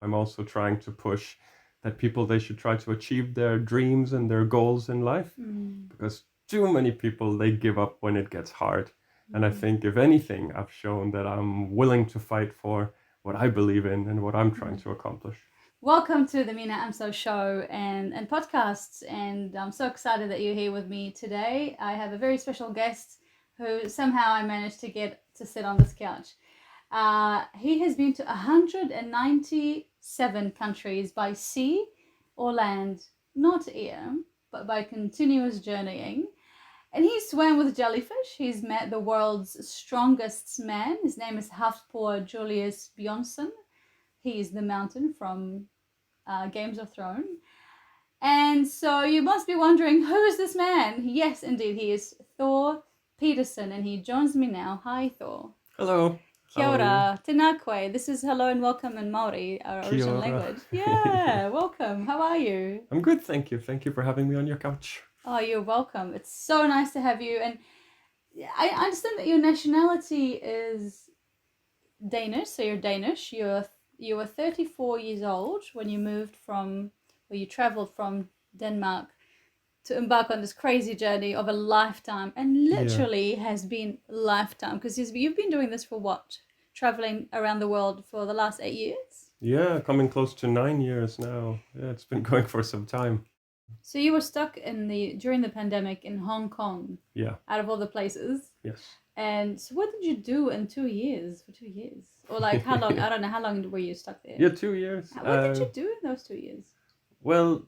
I'm also trying to push that people, they should try to achieve their dreams and their goals in life, because too many people, they give up when it gets hard. And I think, if anything, I've shown that I'm willing to fight for what I believe in and what I'm trying to accomplish. Welcome to the Mina Amso show and podcasts, and I'm so excited that you're here with me today. I have a very special guest who somehow I managed to get to sit on this couch. He has been to 197 countries by sea or land, not air, but by continuous journeying. And he swam with jellyfish. He's met the world's strongest man. His name is Hafthor Julius Bjornsson. He is the mountain from Games of Thrones. And so you must be wondering, who is this man? Yes, indeed, he is Thor Pedersen, and he joins me now. Hi, Thor. Hello. Kia ora, tēnā koe. This is hello and welcome in Māori, our original language. Yeah, welcome. How are you? I'm good, thank you. Thank you for having me on your couch. Oh, you're welcome. It's so nice to have you. And I understand that your nationality is Danish, so you're Danish. You were 34 years old when you moved from, or you traveled from Denmark to embark on this crazy journey of a lifetime, and literally has been a lifetime, because you've been doing this for what? Traveling around the world for the last 8 years? Yeah, coming close to 9 years now. Yeah, it's been going for some time. So you were stuck during the pandemic in Hong Kong. Yeah. Out of all the places. Yes. And so what did you do in 2 years? For 2 years? Or like how long? I don't know. How long were you stuck there? Yeah, 2 years. What did you do in those 2 years? Well,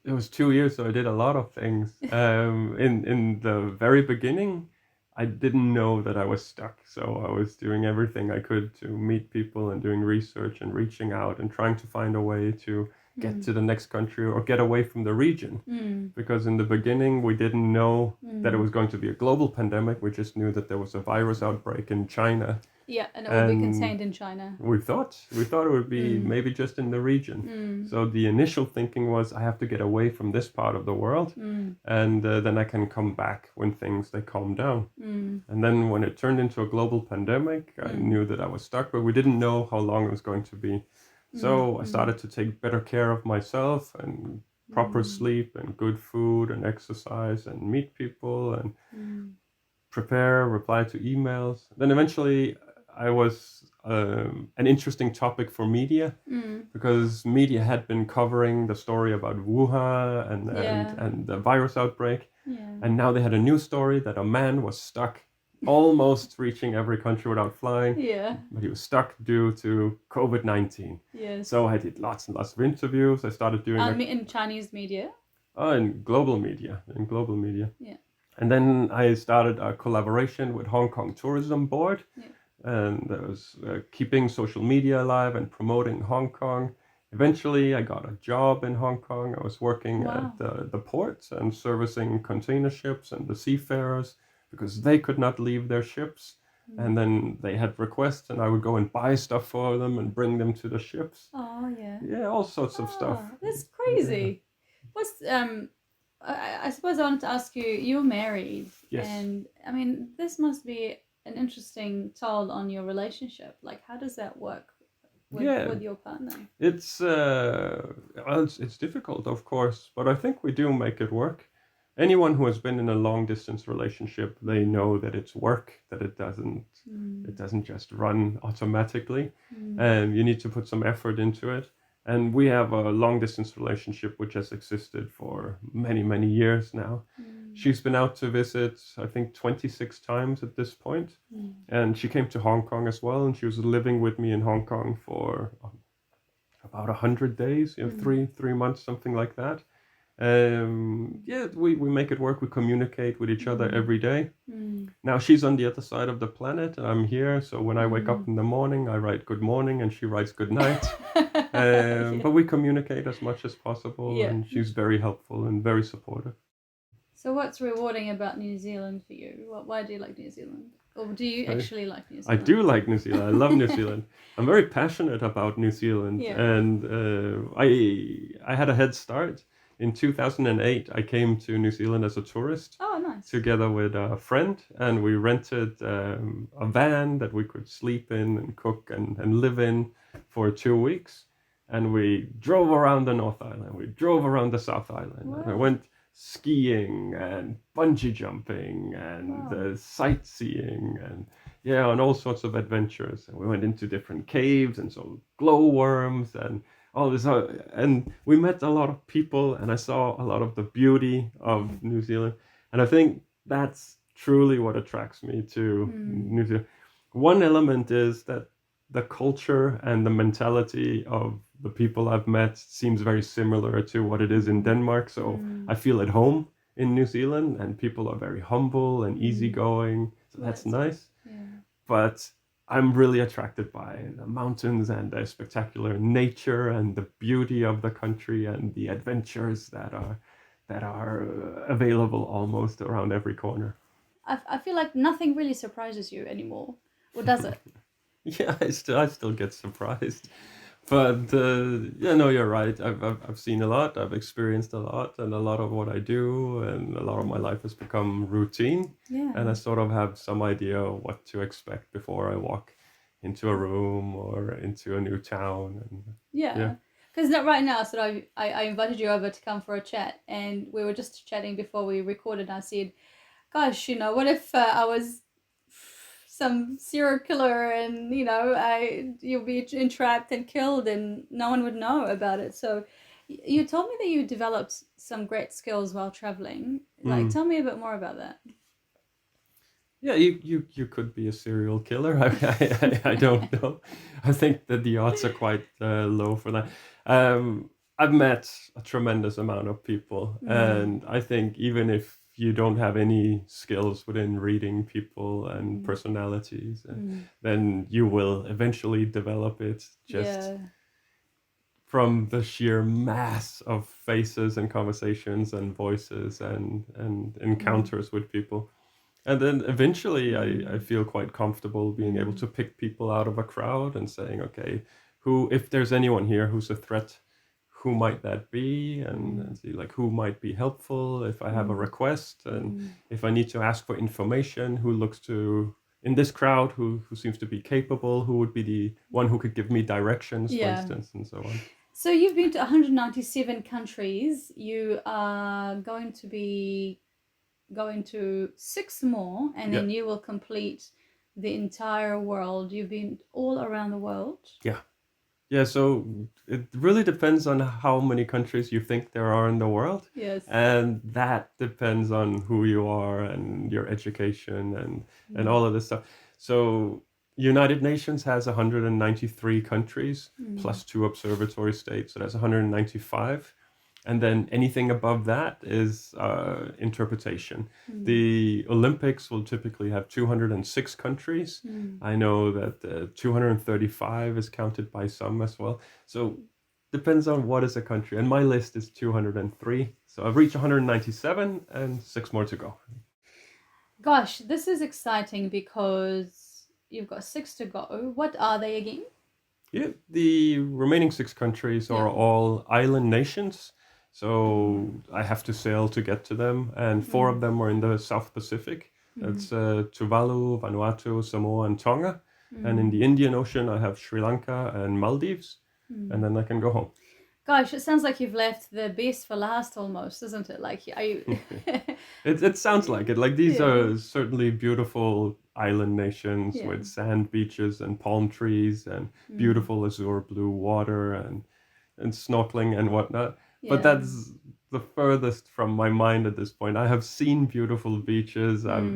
it was 2 years, so I did a lot of things. In the very beginning, I didn't know that I was stuck. So I was doing everything I could to meet people and doing research and reaching out and trying to find a way to get to the next country or get away from the region. Because in the beginning, we didn't know that it was going to be a global pandemic. We just knew that there was a virus outbreak in China. Yeah, and it would be contained in China. We thought it would be maybe just in the region. So the initial thinking was, I have to get away from this part of the world, and then I can come back when they calm down. And then when it turned into a global pandemic, I knew that I was stuck, but we didn't know how long it was going to be. So I started to take better care of myself and proper sleep and good food and exercise and meet people and reply to emails. Then eventually I was an interesting topic for media, because media had been covering the story about Wuhan and the virus outbreak. And now they had a new story that a man was stuck almost reaching every country without flying. But he was stuck due to COVID-19. So I did lots and lots of interviews. I started doing in Chinese media. In global media. And then I started a collaboration with Hong Kong Tourism Board. And I was keeping social media alive and promoting Hong Kong. Eventually, I got a job in Hong Kong. I was working at the ports and servicing container ships and the seafarers, because they could not leave their ships. And then they had requests, and I would go and buy stuff for them and bring them to the ships. Oh, yeah. Yeah, all sorts of stuff. That's crazy. What's I suppose I wanted to ask you, you're married. Yes. And I mean, this must be an interesting toll on your relationship. Like, how does that work with your partner? It's difficult, of course, but I think we do make it work. Anyone who has been in a long distance relationship, they know that it's work, that it doesn't just run automatically. And you need to put some effort into it. And we have a long distance relationship which has existed for many, many years now. She's been out to visit, I think, 26 times at this point. And she came to Hong Kong as well, and she was living with me in Hong Kong for about 100 days, 3 months, something like that. We make it work. We communicate with each other every day. Now she's on the other side of the planet and I'm here, so when I wake up in the morning, I write good morning and she writes good night. But we communicate as much as possible, and she's very helpful and very supportive. So what's rewarding about New Zealand for you? Why do you like New Zealand? Or do you actually like New Zealand? I do like New Zealand. I love New Zealand. I'm very passionate about New Zealand. And I had a head start. In 2008, I came to New Zealand as a tourist. Oh, nice. Together with a friend, and we rented a van that we could sleep in and cook and live in for 2 weeks, and we drove around the North Island, we drove around the South Island, Wow. and I went skiing and bungee jumping and Wow. sightseeing and and all sorts of adventures. And we went into different caves and saw glowworms and all this, and we met a lot of people, and I saw a lot of the beauty of New Zealand, and I think that's truly what attracts me to New Zealand. One element is that the culture and the mentality of the people I've met seems very similar to what it is in Denmark. So I feel at home in New Zealand, and people are very humble and easygoing. So that's nice. Yeah. But I'm really attracted by the mountains and the spectacular nature and the beauty of the country and the adventures that are available almost around every corner. I feel like nothing really surprises you anymore, or does it? Yeah, I still get surprised, but no, you're right. I've seen a lot. I've experienced a lot, and a lot of what I do, and a lot of my life has become routine. Yeah. And I sort of have some idea of what to expect before I walk into a room or into a new town. And Yeah. Because right now, I invited you over to come for a chat, and we were just chatting before we recorded. I said, "Gosh, what if I was some serial killer, and you'll be entrapped and killed, and no one would know about it?" So, you told me that you developed some great skills while traveling. Like, tell me a bit more about that. Yeah, you could be a serial killer. I don't know. I think that the odds are quite low for that. I've met a tremendous amount of people, and I think even if you don't have any skills within reading people and personalities, then you will eventually develop it just from the sheer mass of faces and conversations and voices and encounters with people. And then eventually I feel quite comfortable being able to pick people out of a crowd and saying, okay, if there's anyone here who's a threat, who might that be? And see like who might be helpful if I have a request, and if I need to ask for information, who looks to in this crowd who seems to be capable, who would be the one who could give me directions, for instance, and so on. So you've been to 197 countries. You are going to be going to 6 more, and then you will complete the entire world. You've been all around the world. Yeah, so it really depends on how many countries you think there are in the world. Yes. And that depends on who you are and your education and all of this stuff. So United Nations has 193 countries plus 2 observatory states, so that's 195. And then anything above that is interpretation. The Olympics will typically have 206 countries. I know that 235 is counted by some as well. So depends on what is a country. And my list is 203. So I've reached 197 and 6 more to go. Gosh, this is exciting because you've got 6 to go. What are they again? Yeah, the remaining 6 countries are all island nations. So I have to sail to get to them, and 4 of them are in the South Pacific. That's Tuvalu, Vanuatu, Samoa, and Tonga. And in the Indian Ocean, I have Sri Lanka and Maldives, and then I can go home. Gosh, it sounds like you've left the best for last almost, isn't it? Like, It sounds like it. Like, these are certainly beautiful island nations with sand beaches and palm trees and beautiful azure blue water and snorkeling and whatnot. But that's the furthest from my mind at this point. I have seen beautiful beaches. I've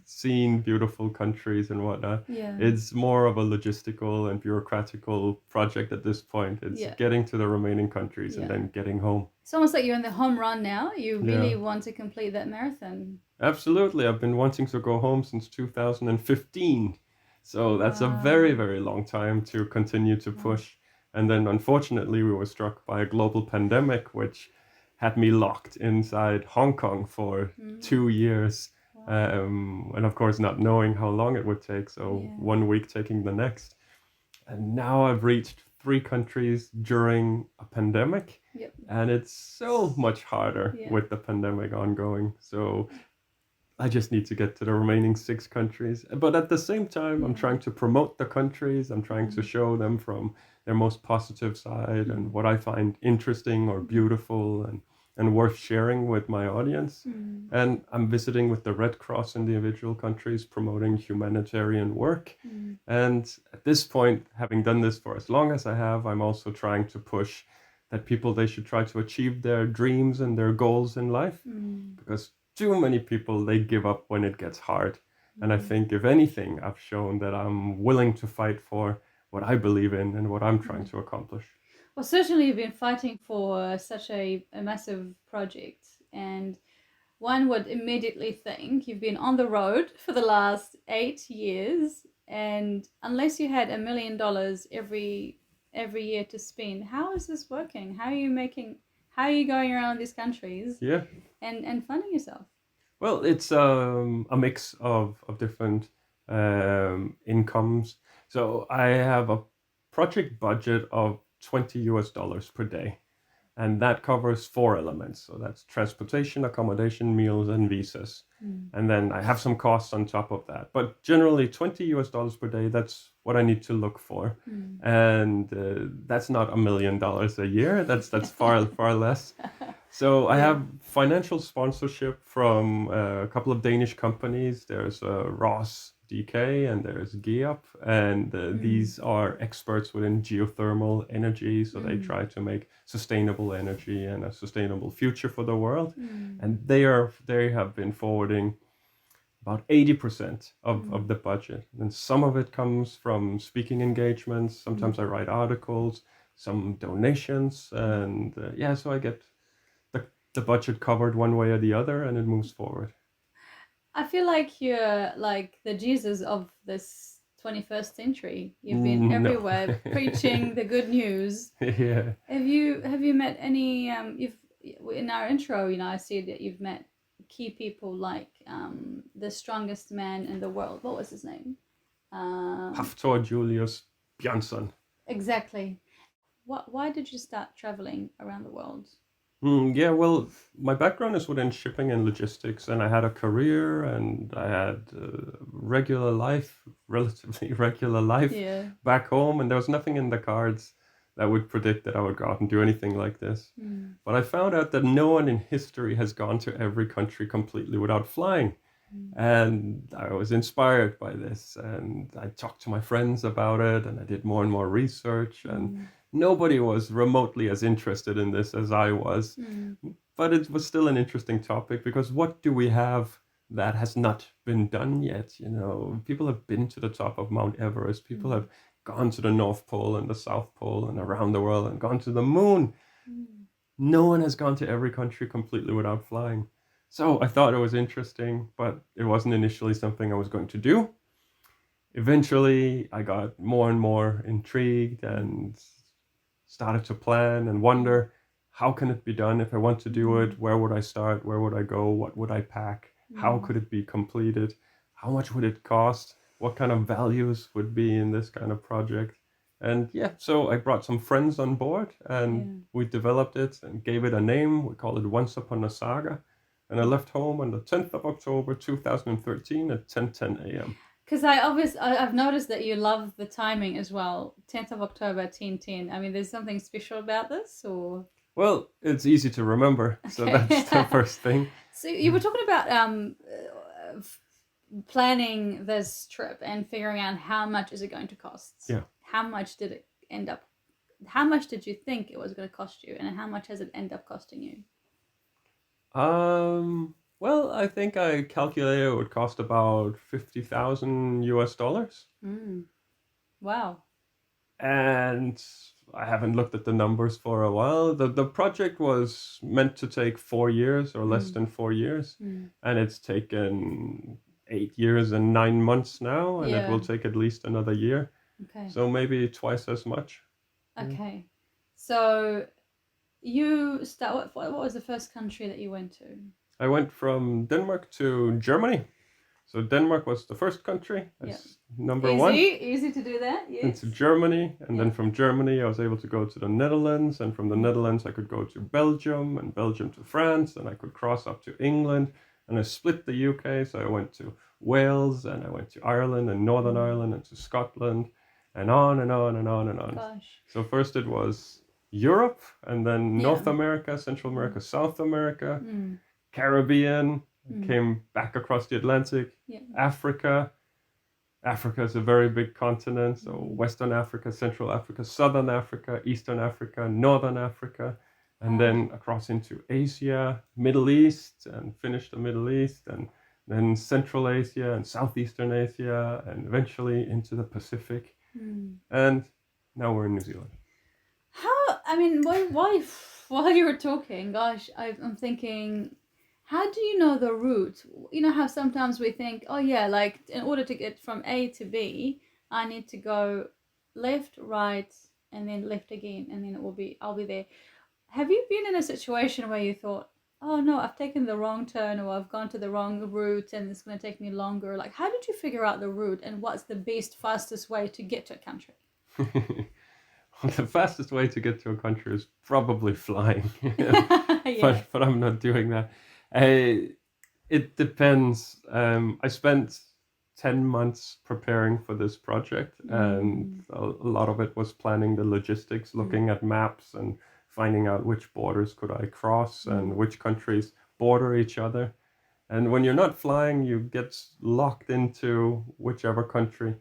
seen beautiful countries and whatnot. It's more of a logistical and bureaucratical project at this point. It's getting to the remaining countries and then getting home. It's almost like you're in the home run now. You really want to complete that marathon. Absolutely. I've been wanting to go home since 2015. So that's a very, very long time to continue to push. And then, unfortunately, we were struck by a global pandemic, which had me locked inside Hong Kong for 2 years. And, of course, not knowing how long it would take. So 1 week taking the next. And now I've reached 3 countries during a pandemic. And it's so much harder with the pandemic ongoing. So I just need to get to the remaining 6 countries. But at the same time, I'm trying to promote the countries. I'm trying to show them from their most positive side and what I find interesting or beautiful and worth sharing with my audience. And I'm visiting with the Red Cross in the individual countries, promoting humanitarian work. And at this point, having done this for as long as I have, I'm also trying to push that people, they should try to achieve their dreams and their goals in life, because too many people, they give up when it gets hard. And I think, if anything, I've shown that I'm willing to fight for what I believe in and what I'm trying to accomplish. Well, certainly you've been fighting for such a massive project, and one would immediately think you've been on the road for the last 8 years, and unless you had $1 million every year to spend, how is this working? How are you going around these countries and funding yourself? Well, it's a mix of different incomes. So I have a project budget of $20 per day, and that covers 4 elements. So that's transportation, accommodation, meals, and visas. And then I have some costs on top of that. But generally $20 per day, that's what I need to look for. And that's not $1 million a year. That's far less. So I have financial sponsorship from a couple of Danish companies. There's Ross DK and there's Geop, and these are experts within geothermal energy. So they try to make sustainable energy and a sustainable future for the world. And they have been forwarding about 80% of the budget. And some of it comes from speaking engagements. Sometimes I write articles, some donations, and so I get the budget covered one way or the other, and it moves forward. I feel like you're like the Jesus of this 21st century. You've been everywhere preaching the good news. Yeah. Have you met any? You've in our intro, I said that you've met key people like the strongest man in the world. What was his name? Hafthor Julius Bjørnson. Exactly. Why did you start traveling around the world? Well, my background is within shipping and logistics, and I had a career and I had relatively regular life back home, and there was nothing in the cards that would predict that I would go out and do anything like this. But I found out that no one in history has gone to every country completely without flying. And I was inspired by this, and I talked to my friends about it, and I did more and more research, and nobody was remotely as interested in this as I was. But it was still an interesting topic, because what do we have that has not been done yet? People have been to the top of Mount Everest. People have gone to the North Pole and the South Pole and around the world and gone to the moon. No one has gone to every country completely without flying. So I thought it was interesting, but it wasn't initially something I was going to do. Eventually, I got more and more intrigued and started to plan and wonder, how can it be done? If I want to do it, where would I start? Where would I go? What would I pack? How could it be completed? How much would it cost? What kind of values would be in this kind of project? And so I brought some friends on board, and we developed it and gave it a name. We called it Once Upon a Saga. And I left home on the 10th of October, 2013 at 10:10 a.m. Because I've noticed that you love the timing as well. 10th of October, 10:10. I mean, there's something special about this, or? Well, it's easy to remember, so that's the first thing. So you were talking about planning this trip and figuring out how much is it going to cost. Yeah. How much did it end up? How much did you think it was going to cost you, and how much has it end up costing you? Well, I think I calculated it would cost about $50,000. Wow. And I haven't looked at the numbers for a while. The project was meant to take 4 years or less than 4 years. And it's taken 8 years and 9 months now, and it will take at least another year. Okay. So maybe twice as much. Okay. So you start. What was the first country that you went to? I went from Denmark to Germany. So Denmark was the first country. That's number one. Easy to do that. Yes. Into Germany, and then from Germany I was able to go to the Netherlands, and from the Netherlands I could go to Belgium, and Belgium to France, and I could cross up to England, And I split the UK, so I went to Wales, and I went to Ireland and Northern Ireland and to Scotland, and on and on and on and on. Gosh. So first it was Europe, and then Yeah. North America, Central America, South America, Caribbean, came back across the Atlantic, Yeah. Africa. Africa is a very big continent, so Western Africa, Central Africa, Southern Africa, Eastern Africa, Northern Africa, and then across into Asia, Middle East, and finished the Middle East, and then Central Asia and Southeastern Asia, and eventually into the Pacific. And now we're in New Zealand. Why while you were talking, gosh, I'm thinking, how do you know the route? You know how sometimes we think, oh yeah, like in order to get from A to B, I need to go left, right, and then left again, and then I'll be there. Have you been in a situation where you thought, oh no, I've taken the wrong turn, or I've gone to the wrong route and it's going to take me longer? Like, how did you figure out the route, and what's the best, fastest way to get to a country? The fastest way to get to a country is probably flying. Yeah. But I'm not doing that. It depends. I spent 10 months preparing for this project, and a lot of it was planning the logistics, looking at maps and finding out which borders could I cross and which countries border each other. And when you're not flying, you get locked into whichever country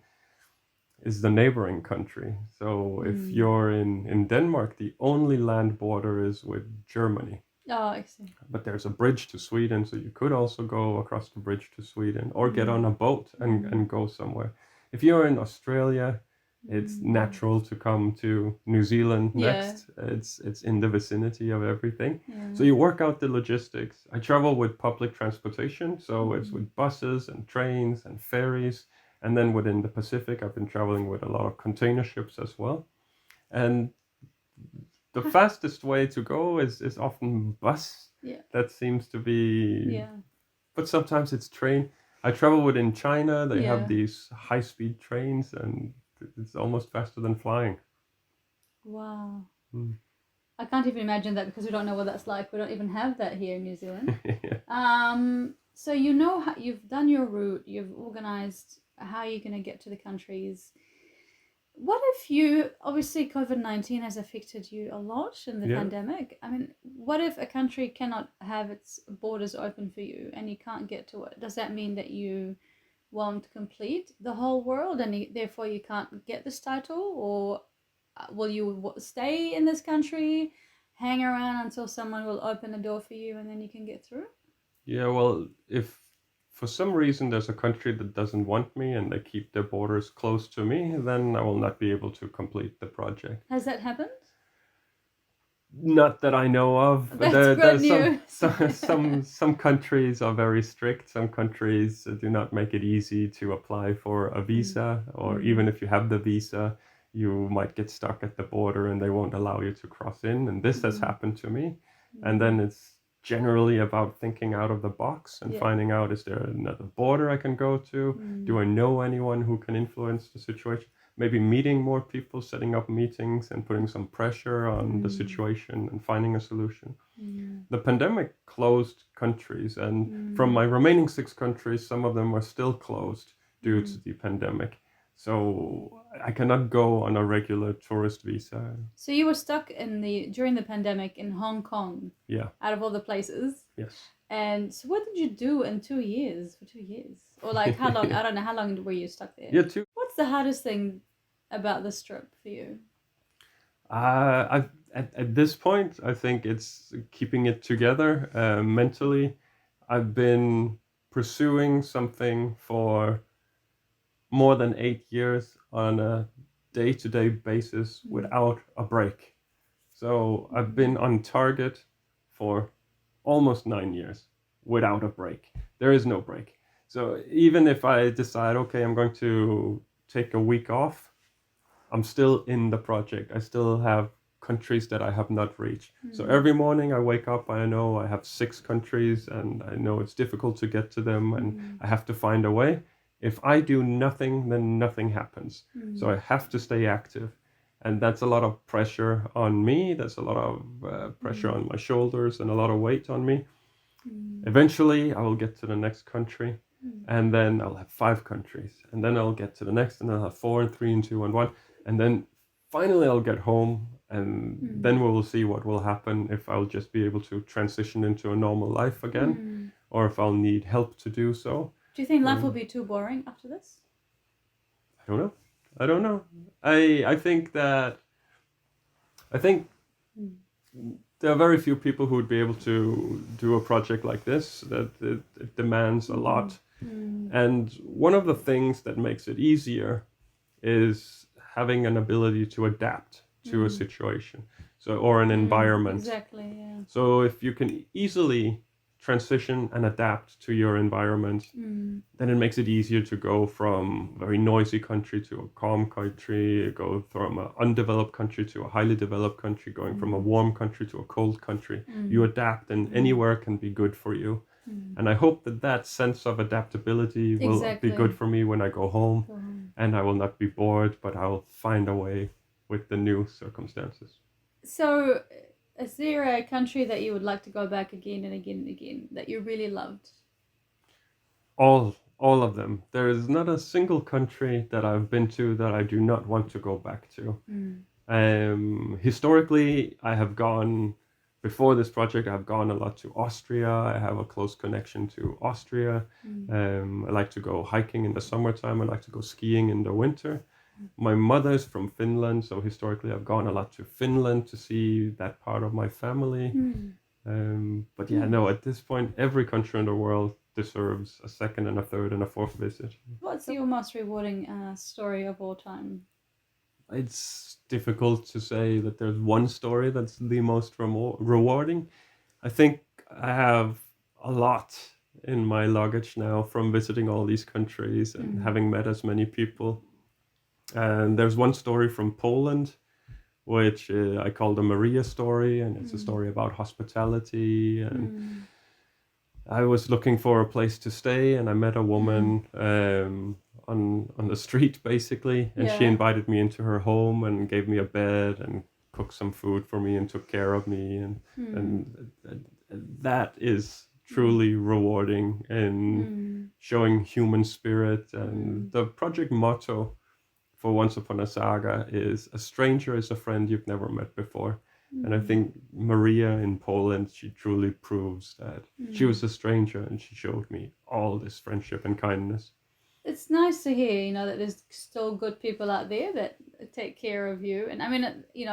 is the neighboring country. So if you're in Denmark, the only land border is with Germany. Oh, I see. But there's a bridge to Sweden, so you could also go across the bridge to Sweden or get on a boat and go somewhere. If you're in Australia, it's natural to come to New Zealand next. It's in the vicinity of everything. So you work out the logistics. I travel with public transportation, so it's with buses and trains and ferries. And then within the Pacific, I've been traveling with a lot of container ships as well. And the fastest way to go is often bus. Yeah. That seems to be... But sometimes it's train. I travel within China. They have these high-speed trains, and it's almost faster than flying. Wow. I can't even imagine that, because we don't know what that's like. We don't even have that here in New Zealand. So you know how you've done your route, you've organized how you're going to get to the countries. What if obviously COVID-19 has affected you a lot in the pandemic. I mean, what if a country cannot have its borders open for you and you can't get to it? Does that mean that you won't complete the whole world, and therefore you can't get this title? Or will you stay in this country, hang around until someone will open a door for you and then you can get through? Yeah, well, if for some reason there's a country that doesn't want me and they keep their borders close to me, then I will not be able to complete the project. Has that happened? Not that I know of. That's good news. Some countries are very strict. Some countries do not make it easy to apply for a visa, or even if you have the visa, you might get stuck at the border and they won't allow you to cross in. And this has happened to me. And then it's generally about thinking out of the box and finding out, is there another border I can go to? Do I know anyone who can influence the situation? Maybe meeting more people, setting up meetings and putting some pressure on the situation and finding a solution. The pandemic closed countries, and from my remaining 6 countries, some of them are still closed due to the pandemic. So I cannot go on a regular tourist visa. So you were stuck during the pandemic in Hong Kong. Yeah. Out of all the places. Yes. And so what did you do in 2 years? For 2 years? Or like how long? I don't know. How long were you stuck there? Yeah, 2. What's the hardest thing about this trip for you? At this point, I think it's keeping it together mentally. I've been pursuing something for more than 8 years on a day-to-day basis without a break. So I've been on target for almost 9 years without a break. There is no break. So even if I decide, okay, I'm going to take a week off, I'm still in the project. I still have countries that I have not reached. So every morning I wake up, I know I have 6 countries and I know it's difficult to get to them and I have to find a way. If I do nothing, then nothing happens. So I have to stay active. And that's a lot of pressure on me. That's a lot of pressure on my shoulders and a lot of weight on me. Eventually, I will get to the next country, Mm. and then I'll have 5 countries, and then I'll get to the next, and I'll have 4 and 3 and 2 and 1, and then finally I'll get home, and then we will see what will happen, if I'll just be able to transition into a normal life again, or if I'll need help to do so. Do you think life will be too boring after this? I don't know. I think there are very few people who would be able to do a project like this, that it demands a lot. And one of the things that makes it easier is having an ability to adapt to a situation, or an environment. Exactly, yeah. So if you can easily transition and adapt to your environment, then it makes it easier to go from a very noisy country to a calm country, go from an undeveloped country to a highly developed country, going from a warm country to a cold country. You adapt, and anywhere can be good for you. And I hope that sense of adaptability will be good for me when I go home, and I will not be bored, but I'll find a way with the new circumstances. So, is there a country that you would like to go back again and again and again, that you really loved? All of them. There is not a single country that I've been to that I do not want to go back to. Historically, I have gone, before this project, I've gone a lot to Austria. I have a close connection to Austria. I like to go hiking in the summertime. I like to go skiing in the winter. My mother's from Finland, so historically I've gone a lot to Finland to see that part of my family. But yeah, no, at this point, every country in the world deserves a second and a third and a fourth visit. What's your most rewarding story of all time? It's difficult to say that there's one story that's the most rewarding. I think I have a lot in my luggage now from visiting all these countries and having met as many people. And there's one story from Poland, which I call the Maria story, and it's a story about hospitality. And I was looking for a place to stay, and I met a woman on the street, basically, and she invited me into her home and gave me a bed and cooked some food for me and took care of me, and that is truly rewarding in showing human spirit. And the project motto for Once Upon a Saga is "A stranger is a friend you've never met before." And I think Maria in Poland, she truly proves that. She was a stranger, and she showed me all this friendship and kindness. It's nice to hear, that there's still good people out there that take care of you. And I mean, you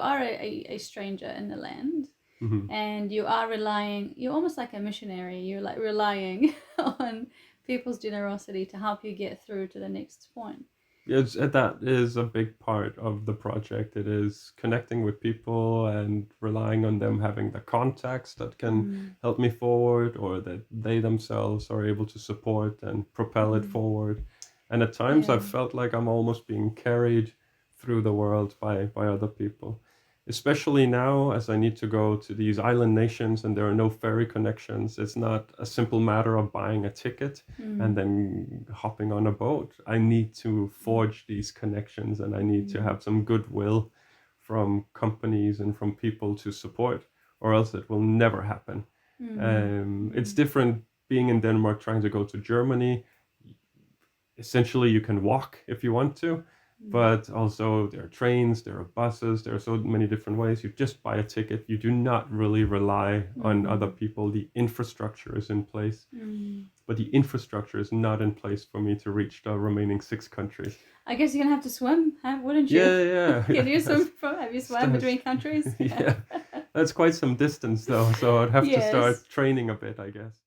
are a stranger in the land, and you're almost like a missionary. You're like relying on people's generosity to help you get through to the next point. That is a big part of the project. It is connecting with people and relying on them having the contacts that can help me forward, or that they themselves are able to support and propel it forward. And at times I've felt like I'm almost being carried through the world by other people. Especially now, as I need to go to these island nations and there are no ferry connections. It's not a simple matter of buying a ticket and then hopping on a boat. I need to forge these connections, and I need to have some goodwill from companies and from people to support, or else it will never happen. It's different being in Denmark, trying to go to Germany. Essentially, you can walk if you want to. But also there are trains, there are buses, there are so many different ways. You just buy a ticket. You do not really rely on other people. The infrastructure is in place. But the infrastructure is not in place for me to reach the remaining 6 countries. I guess you're going to have to swim, wouldn't you? Yeah. Can you swim? Have you swam between countries? Yeah. That's quite some distance though. So I'd have to start training a bit, I guess.